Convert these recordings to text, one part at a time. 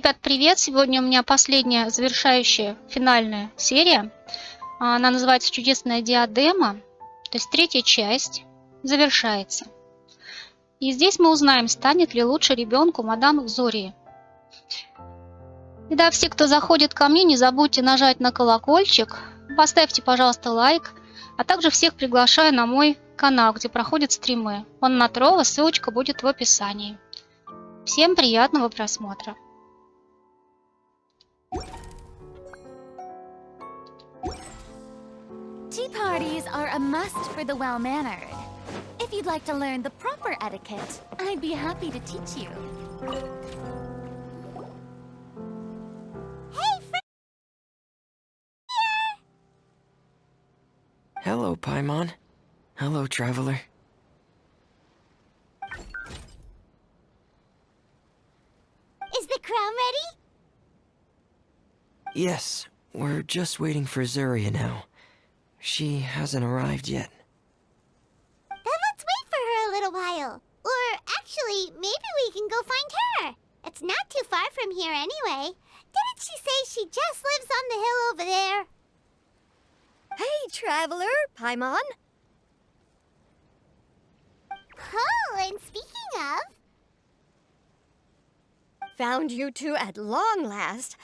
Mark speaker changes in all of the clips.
Speaker 1: Ребят, привет! Сегодня у меня последняя завершающая финальная серия. Она называется «Чудесная диадема», то есть третья часть завершается. И здесь мы узнаем, станет ли лучше ребенку мадам Зории. И да, все, кто заходит ко мне, не забудьте нажать на колокольчик, поставьте, пожалуйста, лайк, а также всех приглашаю на мой канал, где проходят стримы. Он на Трова, ссылочка будет в описании. Всем приятного просмотра!
Speaker 2: Tea parties are a must for the well-mannered. If you'd like to learn the proper etiquette, I'd be happy to teach you. Hey,
Speaker 3: Hello, Paimon. Hello, traveler.
Speaker 2: Is the crown ready?
Speaker 3: Yes, we're just waiting for Zuria now. She hasn't arrived yet.
Speaker 2: Then let's wait for her a little while. Or actually, maybe we can go find her. It's not too far from here anyway. Didn't she say she just lives on the hill over there? Hey, traveler, Paimon. Oh, and speaking of... Found you two at long last.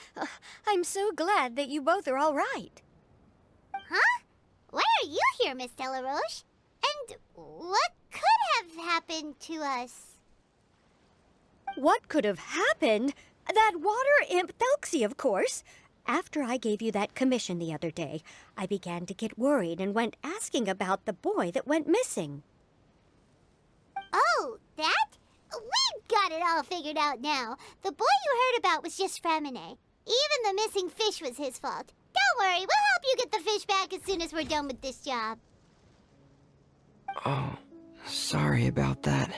Speaker 2: I'm so glad that you both are all right. Huh? Why are you here, Miss Delaroche? And what could have happened to us? What could have happened? That water imp Telькси, of course. After I gave you that commission the other day, I began to get worried and went asking about the boy that went missing. Oh, that? We've got it all figured out now. The boy you heard about was just Fремине. Even the missing fish was his fault. Don't worry, we'll help you get the fish back as soon as we're done with this job.
Speaker 3: Oh, sorry about that.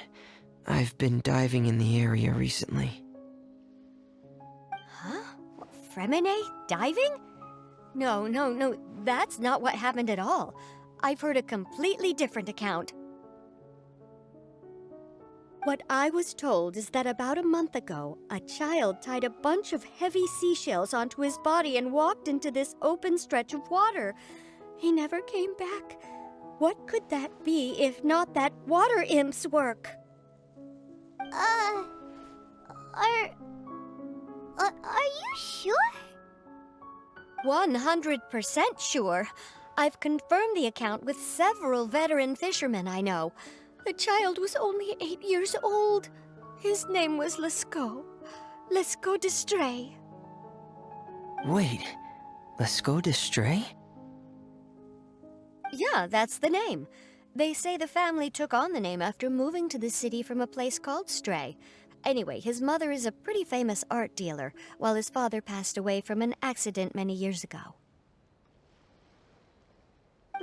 Speaker 3: I've been diving in the area recently.
Speaker 2: Huh? Fремине diving? No, that's not what happened at all. I've heard a completely different account. What I was told is that about a month ago, a child tied a bunch of heavy seashells onto his body and walked into this open stretch of water. He never came back. What could that be if not that water imp's work? Are you sure? 100% sure. I've confirmed the account with several veteran fishermen I know. The child was only 8 years old. His name was Lescaut. Lescaut d'Estray.
Speaker 3: Wait, Lescaut d'Estray?
Speaker 2: Yeah, that's the name. They say the family took on the name after moving to the city from a place called Stray. Anyway, his mother is a pretty famous art dealer, while his father passed away from an accident many years ago.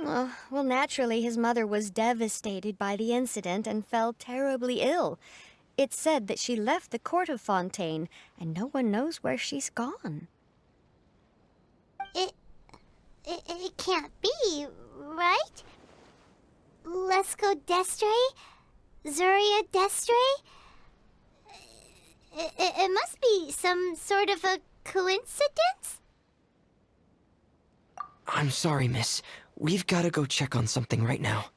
Speaker 2: Well, naturally, his mother was devastated by the incident and fell terribly ill. It's said that she left the court of Fontaine, and no one knows where she's gone. It can't be, right? Lescaut d'Estray? Zuria d'Estray? It must be some sort of a coincidence?
Speaker 3: I'm sorry, miss. We've got to go check on something right now.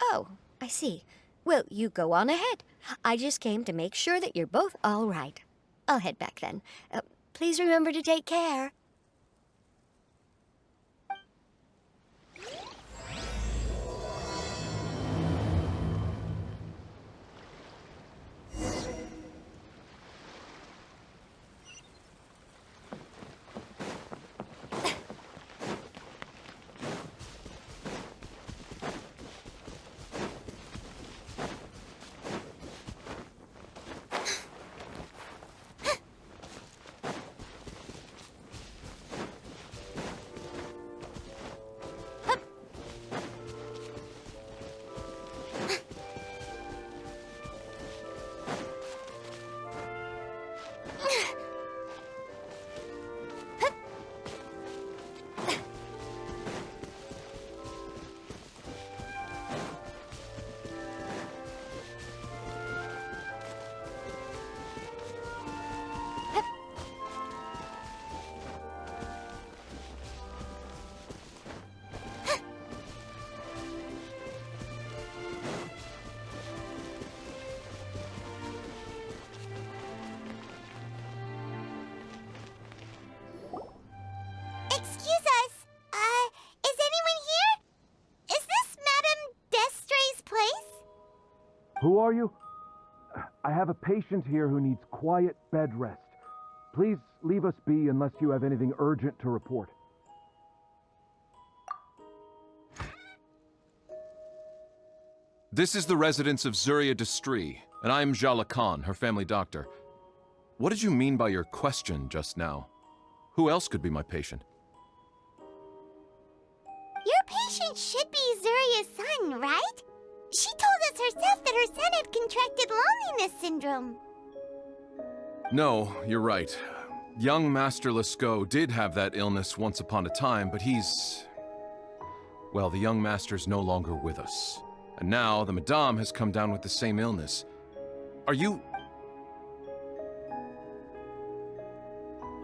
Speaker 2: Oh, I see. Well, you go on ahead. I just came to make sure that you're both all right. I'll head back then. Please remember to take care.
Speaker 4: Who are you? I have a patient here who needs quiet bed rest. Please leave us be unless you have anything urgent to report.
Speaker 5: This is the residence of Zuria Destri, and I'm Jala Khan, her family doctor. What did you mean by your question just now? Who else could be my patient?
Speaker 2: Your patient should be Zuria's son, right? She told us herself that her son had contracted loneliness syndrome.
Speaker 5: No, you're right. Young Master Lescaut did have that illness once upon a time, but he's... Well, the young master's no longer with us. And now the Madame has come down with the same illness. Are you...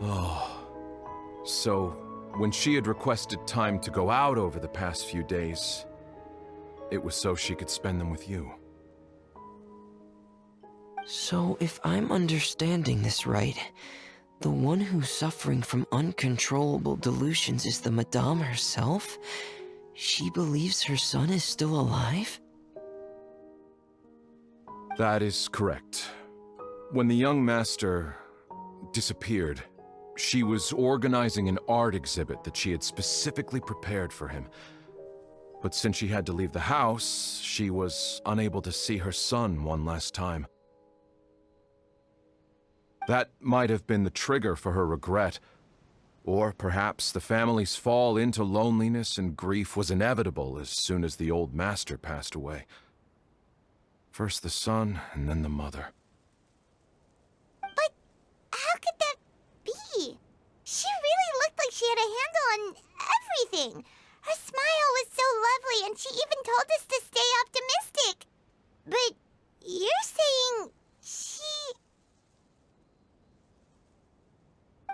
Speaker 5: Oh... So, when she had requested time to go out over the past few days, it was so she could spend them with you.
Speaker 3: So, if I'm understanding this right, the one who's suffering from uncontrollable delusions is the Madame herself? She believes her son is still alive?
Speaker 5: That is correct. When the young master disappeared, she was organizing an art exhibit that she had specifically prepared for him. But since she had to leave the house, she was unable to see her son one last time. That might have been the trigger for her regret. Or perhaps the family's fall into loneliness and grief was inevitable as soon as the old master passed away. First the son, and then the mother.
Speaker 2: But how could that be? She really looked like she had a handle on everything. Her smile was so lovely, and she even told us to stay optimistic. But you're saying she...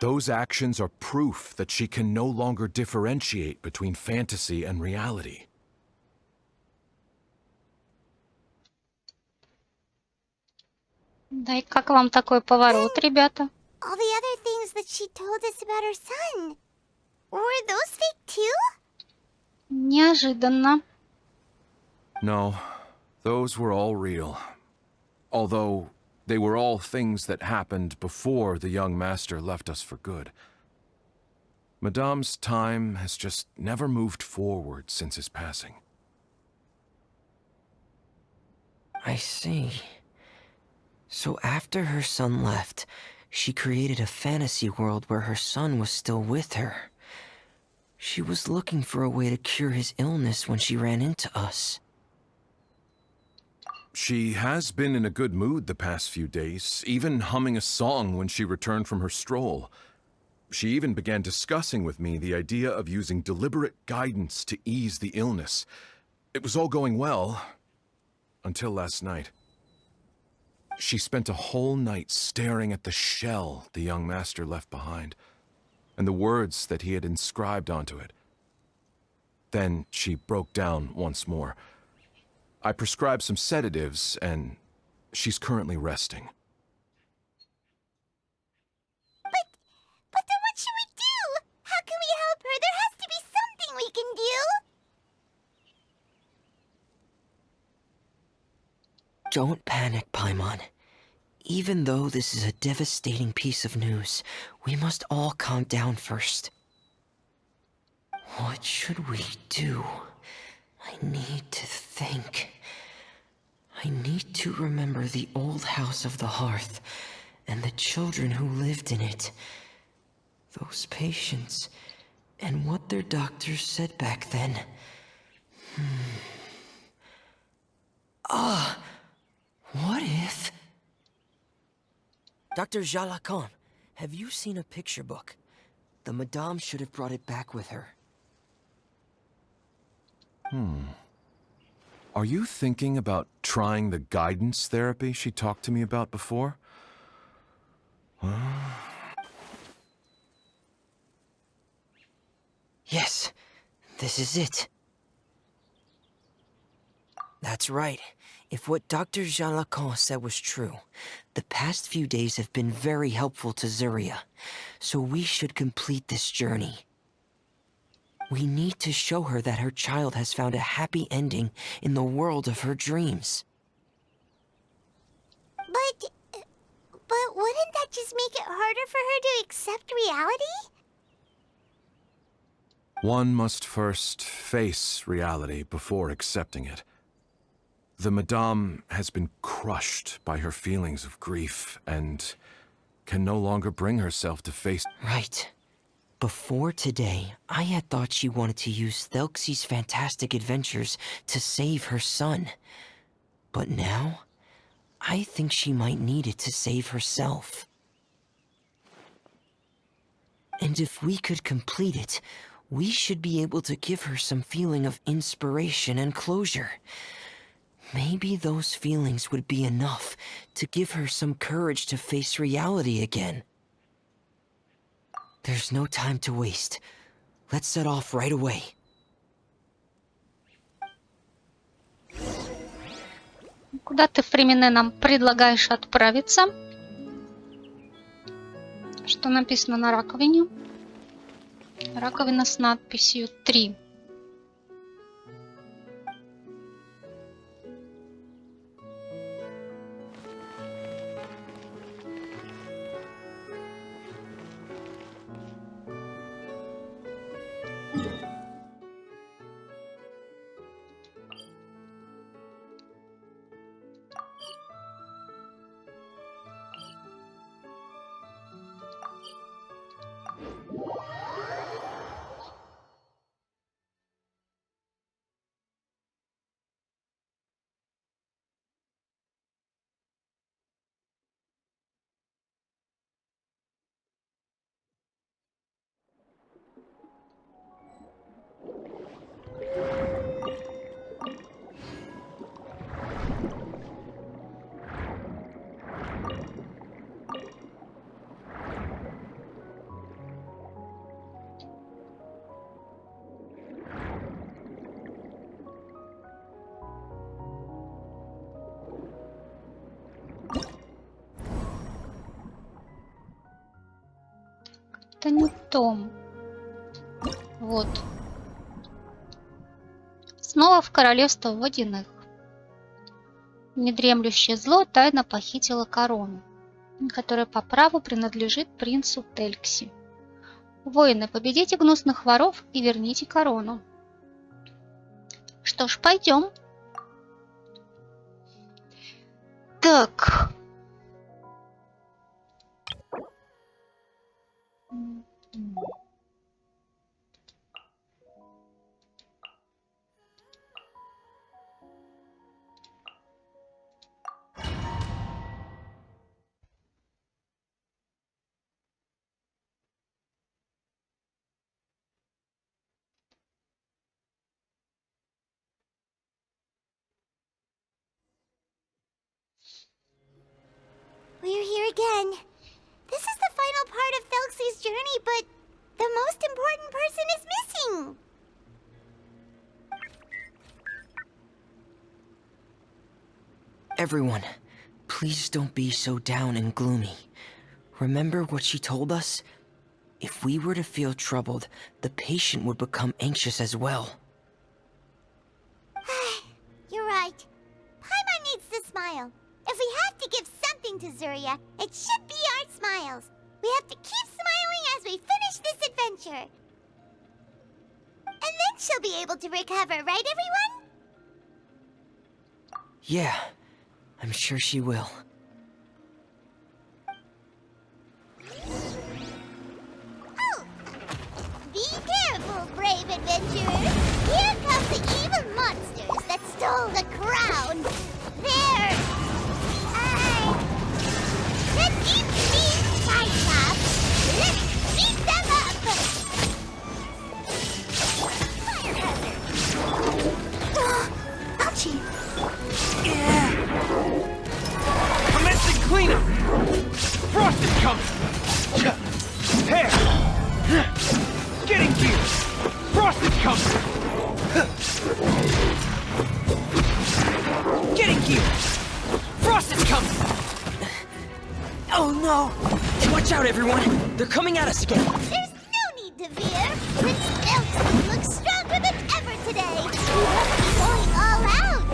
Speaker 5: Those actions are proof that she can no longer differentiate between fantasy and reality.
Speaker 1: Да и как вам такой поворот, ребята?
Speaker 2: All the other things that she told us about her son, were those fake too?
Speaker 1: Неожиданно.
Speaker 5: No, those were all real. Although, they were all things that happened before the young master left us for good. Madame's time has just never moved forward since his passing.
Speaker 3: I see. So after her son left, she created a fantasy world where her son was still with her. She was looking for a way to cure his illness when she ran into us.
Speaker 5: She has been in a good mood the past few days, even humming a song when she returned from her stroll. She even began discussing with me the idea of using deliberate guidance to ease the illness. It was all going well, until last night. She spent a whole night staring at the shell the young master left behind, and the words that he had inscribed onto it. Then she broke down once more. I prescribed some sedatives, and she's currently resting.
Speaker 2: But then what should we do? How can we help her? There has to be something we can do.
Speaker 3: Don't panic, Paimon. Even though this is a devastating piece of news, we must all calm down first. What should we do? I need to think. I need to remember the old house of the hearth and the children who lived in it. Those patients and what their doctors said back then. What if... Dr. Jalacan, have you seen a picture book? The Madame should have brought it back with her.
Speaker 5: Are you thinking about trying the guidance therapy she talked to me about before?
Speaker 3: Yes, this is it. That's right. If what Dr. Jean Lacan said was true, the past few days have been very helpful to Zuria, so we should complete this journey. We need to show her that her child has found a happy ending in the world of her dreams.
Speaker 2: just make it harder for her to accept reality?
Speaker 5: One must first face reality before accepting it. The Madame has been crushed by her feelings of grief and can no longer bring herself to face...
Speaker 3: Right. Before today, I had thought she wanted to use Telksi's fantastic adventures to save her son. But now, I think she might need it to save herself. And if we could complete it, we should be able to give her some feeling of inspiration and closure. Maybe those feelings would be enough to give her some courage to face reality again. There's no time to waste. Let's set off right away.
Speaker 1: Куда ты, Фремине, нам предлагаешь отправиться? Что написано на раковине? Раковина с надписью 3. Это не том. Вот. Снова в королевство водяных. Недремлющее зло тайно похитило корону, которая по праву принадлежит принцу Телькси. Воины, победите гнусных воров и верните корону. Что ж, пойдем. Так.
Speaker 2: We're here again. This is the final part of Telksi's journey, but the most important person is missing.
Speaker 3: Everyone, please don't be so down and gloomy. Remember what she told us? If we were to feel troubled, the patient would become anxious as well.
Speaker 2: You're right. Paimon needs to smile. If we have to give something to Zuria, it should be our smiles. We have to keep smiling as we finish this adventure. And then she'll be able to recover, right, everyone?
Speaker 3: Yeah, I'm sure she will.
Speaker 2: Oh! Be careful, brave adventurers! Here come the evil monsters that stole the crown! There! The deep being Cyclops! Let's beat them up! Fire hazard! Oh, ouchie!
Speaker 6: Commencing cleanup! Frost is coming! Hair! Getting gear! Frost is coming! Getting gear! Frost is coming!
Speaker 3: Oh no! Watch out, everyone! They're coming at us again!
Speaker 2: There's no need to fear! Prince Telksi looks stronger than ever today! We must be going all out!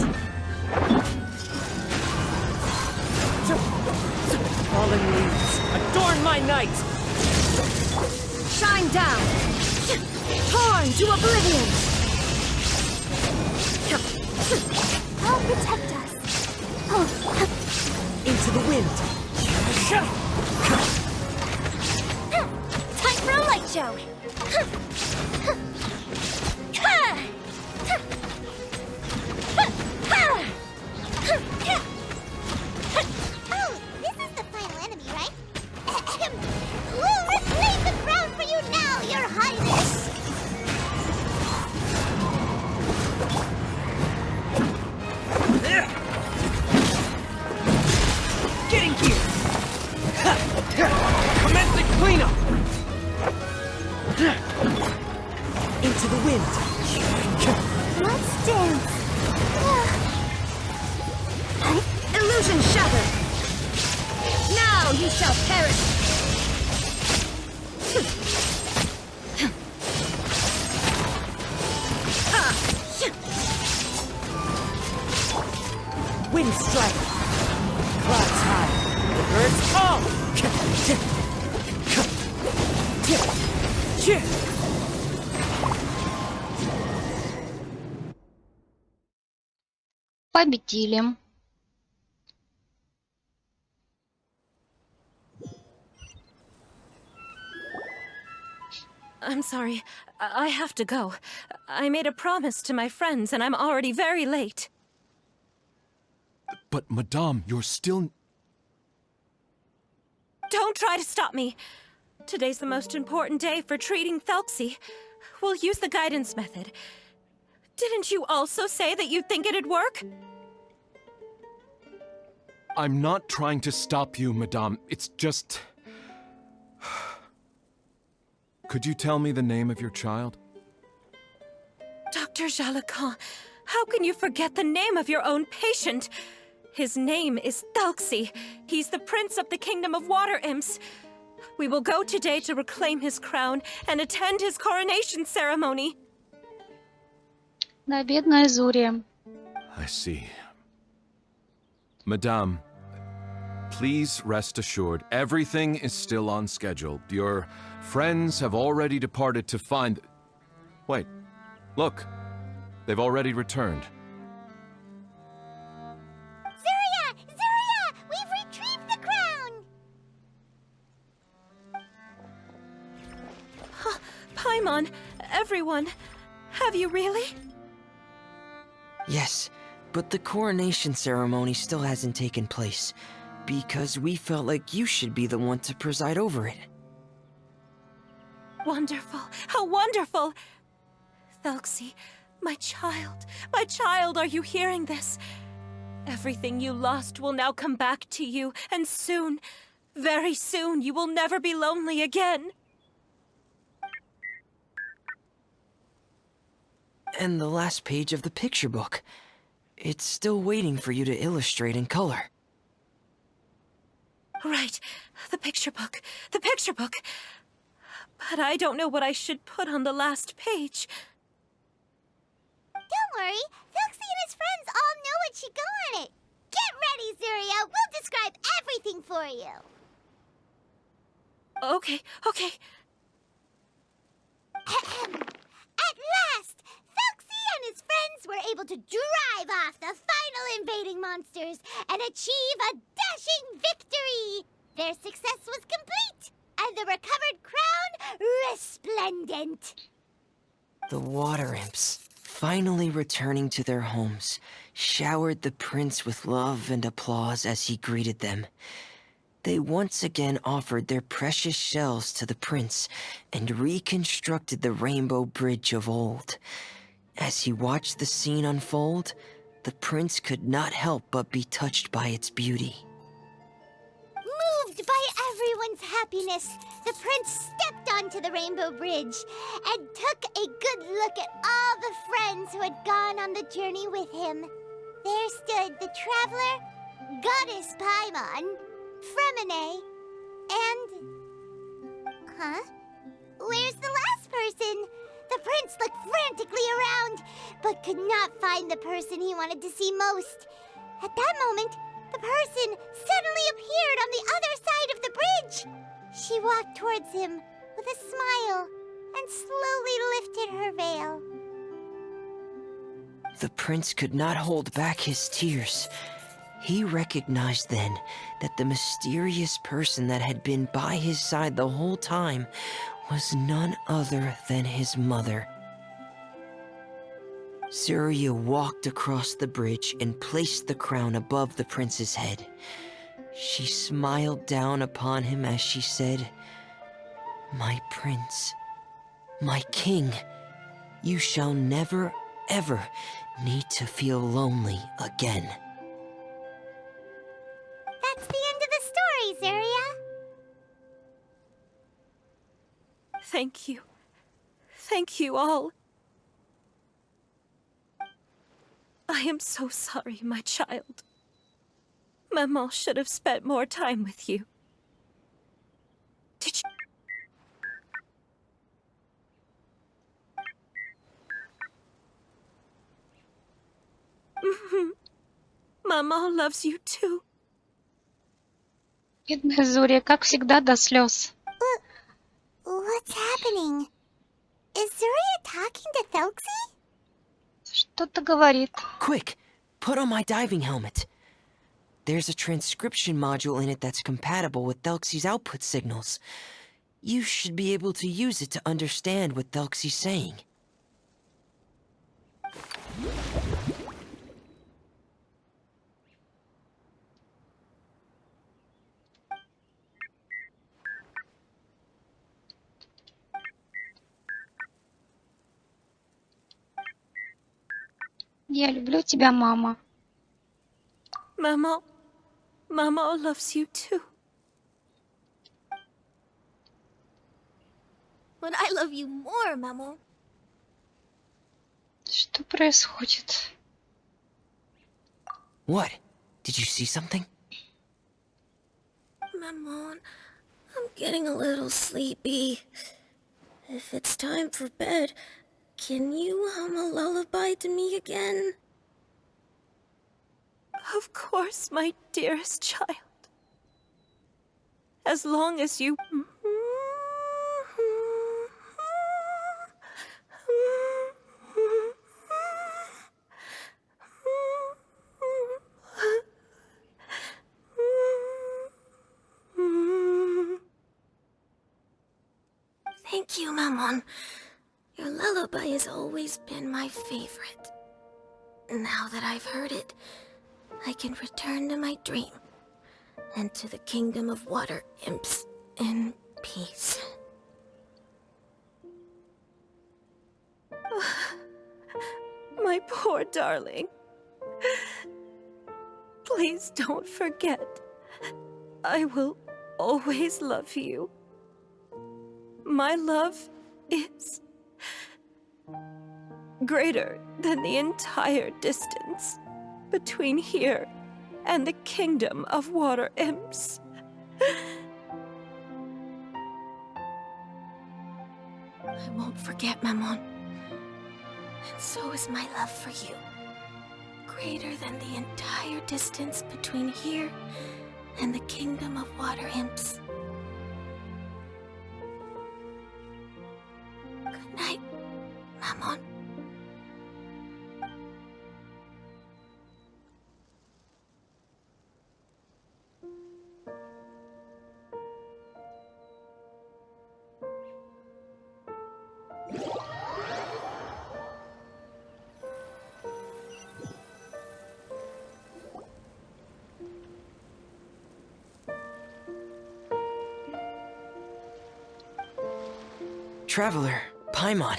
Speaker 3: Fallen leaves
Speaker 6: winds, adorn my night!
Speaker 2: Shine down! Torn to oblivion! I'll protect us.
Speaker 3: Into the wind.
Speaker 2: Time for a light show! Oh, this is the final enemy, right? We'll reclaim the crown for you now, Your Highness!
Speaker 6: Getting gear! Commence the cleanup!
Speaker 3: Into the wind.
Speaker 2: Let's dance!
Speaker 7: Illusion shattered! Now you shall perish!
Speaker 3: Wind strike.
Speaker 6: Clouds high, the birds call!
Speaker 1: Победили.
Speaker 7: I'm sorry. I have to go. I made a promise to my friends and I'm already very late.
Speaker 5: But, Madame, you're still...
Speaker 7: Don't try to stop me. Today's the most important day for treating Telksi. We'll use the guidance method. Didn't you also say that you think it'd work?
Speaker 5: I'm not trying to stop you, Madame. It's just... Could you tell me the name of your child?
Speaker 7: Dr. Jalacan, how can you forget the name of your own patient? His name is Telksi. He's the prince of the kingdom of water imps. We will go today to reclaim his crown and attend his coronation ceremony.
Speaker 1: Да, бедная Зурия.
Speaker 5: I see. Madame, please rest assured, everything is still on schedule. Your friends have already departed to find... Wait, look. They've already returned.
Speaker 2: Zuria! Zuria! We've retrieved the crown!
Speaker 7: Paimon, everyone, have you really?
Speaker 3: Yes, but the coronation ceremony still hasn't taken place, because we felt like you should be the one to preside over it.
Speaker 7: Wonderful, how wonderful! Telksi, my child, are you hearing this? Everything you lost will now come back to you, and soon, very soon, you will never be lonely again.
Speaker 3: And the last page of the picture book. It's still waiting for you to illustrate in color.
Speaker 7: Right, the picture book. But I don't know what I should put on the last page.
Speaker 2: Don't worry, Telksi and his friends all know what should go on it. Get ready, Zuria. We'll describe everything for you.
Speaker 7: Okay.
Speaker 2: At last, Telksi and his friends were able to drive off the final invading monsters and achieve a dashing victory. Their success was complete, and the recovered crown resplendent.
Speaker 3: The water imps, finally returning to their homes, showered the prince with love and applause as he greeted them. They once again offered their precious shells to the prince and reconstructed the rainbow bridge of old. As he watched the scene unfold, the prince could not help but be touched by its beauty.
Speaker 2: Moved by everyone's happiness, the prince stepped onto the rainbow bridge and took a good look at all the friends who had gone on the journey with him. There stood the traveler, Goddess Paimon, Fréminé, and... Huh? Where's the last person? The prince looked frantically around, but could not find the person he wanted to see most. At that moment, The person suddenly appeared on the other side of the bridge. She walked towards him with a smile and slowly lifted her veil.
Speaker 3: The prince could not hold back his tears. He recognized then that the mysterious person that had been by his side the whole time was none other than his mother. Surya walked across the bridge and placed the crown above the prince's head. She smiled down upon him as she said, "My prince, my king, you shall never, ever need to feel lonely again."
Speaker 2: That's the end of the story, Zarya.
Speaker 7: Thank you. Thank you all. I am so sorry, my child. Maman should have spent more time with you. Did you... Maman loves you too.
Speaker 1: Бедная Зоря, как всегда, до слез.
Speaker 2: What's happening? Is Zarya talking to Telksi?
Speaker 1: Что-то говорит.
Speaker 3: Quick, put on my diving helmet. There's a transcription module in it that's compatible with Telksi's output signals. You should be able to use it to understand what Telksi's saying.
Speaker 1: Я люблю тебя, мама.
Speaker 7: Maman loves you too.
Speaker 2: But I love you more, Mamo.
Speaker 1: Что происходит?
Speaker 3: What? Did you see something?
Speaker 8: Maman, I'm getting a little sleepy. If it's time for bed, can you hum a lullaby to me again?
Speaker 7: Of course, my dearest child. As long as you...
Speaker 8: Thank you, Maman. Your lullaby has always been my favorite. Now that I've heard it, I can return to my dream and to the kingdom of water imps in peace.
Speaker 7: My poor darling. Please don't forget. I will always love you. My love is greater than the entire distance between here and the kingdom of water imps.
Speaker 8: I won't forget, Maman. And so is my love for you. Greater than the entire distance between here and the kingdom of water imps. Good night, Maman.
Speaker 3: Traveler, Paimon,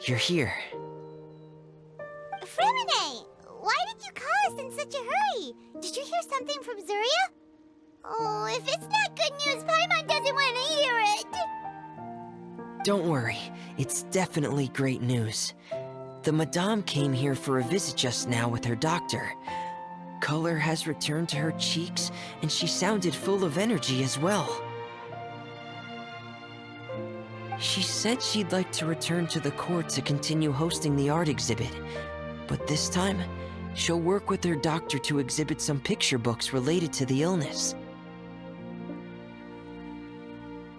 Speaker 3: you're here.
Speaker 2: Fремине, why did you call us in such a hurry? Did you hear something from Zarya? Oh, if it's not good news, Paimon doesn't want to hear it.
Speaker 3: Don't worry, it's definitely great news. The Madame came here for a visit just now with her doctor. Color has returned to her cheeks, and she sounded full of energy as well. She said she'd like to return to the court to continue hosting the art exhibit, but this time, She'll work with her doctor to exhibit some picture books related to the illness.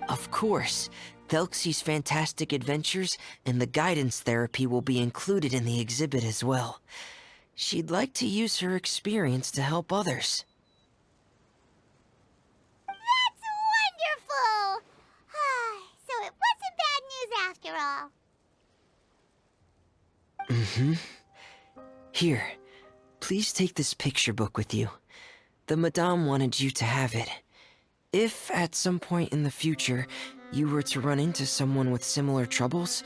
Speaker 3: Of course, Telksi's fantastic adventures and the guidance therapy will be included in the exhibit as well. She'd like to use her experience to help others.
Speaker 2: That's wonderful! So it wasn't bad news after all.
Speaker 3: Mm-hmm. Here, please take this picture book with you. The Madame wanted you to have it. If, at some point in the future, you were to run into someone with similar troubles,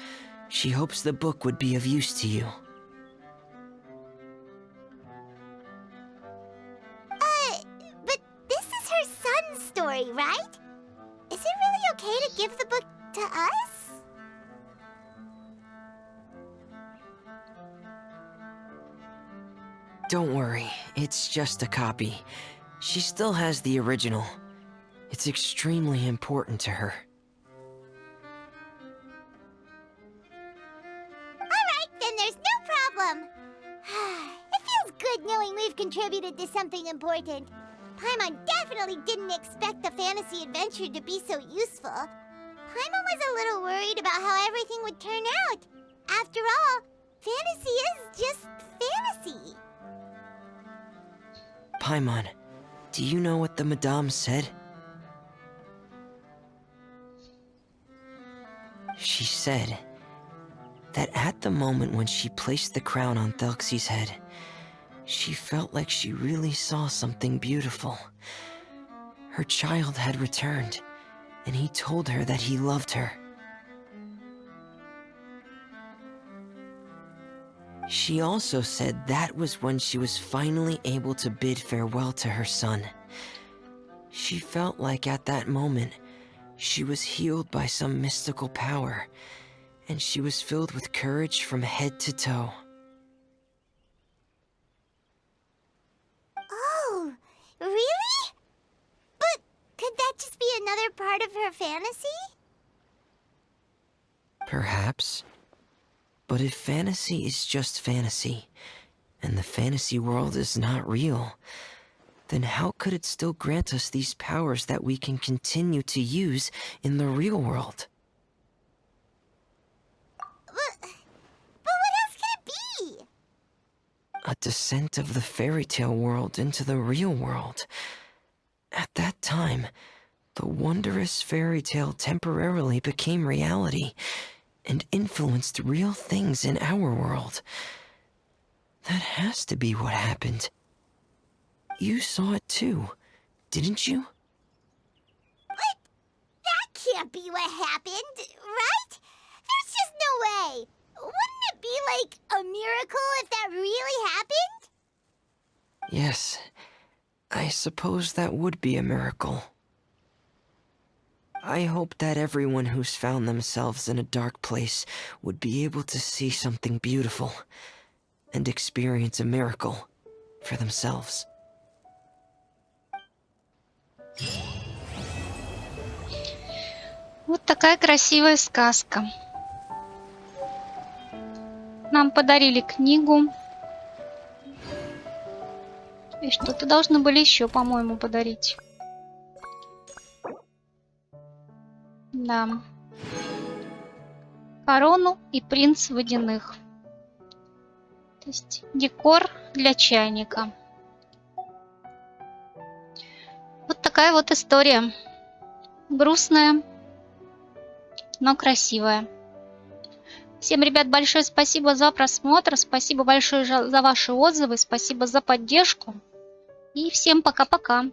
Speaker 3: she hopes the book would be of use to you.
Speaker 2: But this is her son's story, right? Is it really okay to give the book to us?
Speaker 3: Don't worry, it's just a copy. She still has the original. It's extremely important to her.
Speaker 2: Alright, then there's no problem. It feels good knowing we've contributed to something important. Paimon definitely didn't expect the fantasy adventure to be so useful. Paimon was a little worried about how everything would turn out. After all, fantasy is just fantasy.
Speaker 3: Paimon, do you know what the Madame said? She said that at the moment when she placed the crown on Telksi's head, she felt like she really saw something beautiful. Her child had returned, and he told her that he loved her. She also said that was when she was finally able to bid farewell to her son. She felt like at that moment, she was healed by some mystical power, and she was filled with courage from head to toe.
Speaker 2: Oh, really? But could that just be another part of her fantasy?
Speaker 3: Perhaps. But if fantasy is just fantasy, and the fantasy world is not real, then how could it still grant us these powers that we can continue to use in the real world?
Speaker 2: But what else could it be?
Speaker 3: A descent of the fairy tale world into the real world. At that time, the wondrous fairy tale temporarily became reality and influenced real things in our world. That has to be what happened. You saw it too, didn't you?
Speaker 2: But that can't be what happened, right? There's just no way. Wouldn't it be like a miracle if that really happened?
Speaker 3: Yes, I suppose that would be a miracle. I hope that everyone who's found themselves in a dark place would be able to see something beautiful and experience a miracle for themselves.
Speaker 1: Вот такая красивая сказка. Нам подарили книгу. И что-то должны были еще, по-моему, подарить. Да. Корону и принц водяных. То есть декор для чайника. Вот такая вот история. Грустная, но красивая. Всем, ребят, большое спасибо за просмотр. Спасибо большое за ваши отзывы. Спасибо за поддержку. И всем пока-пока.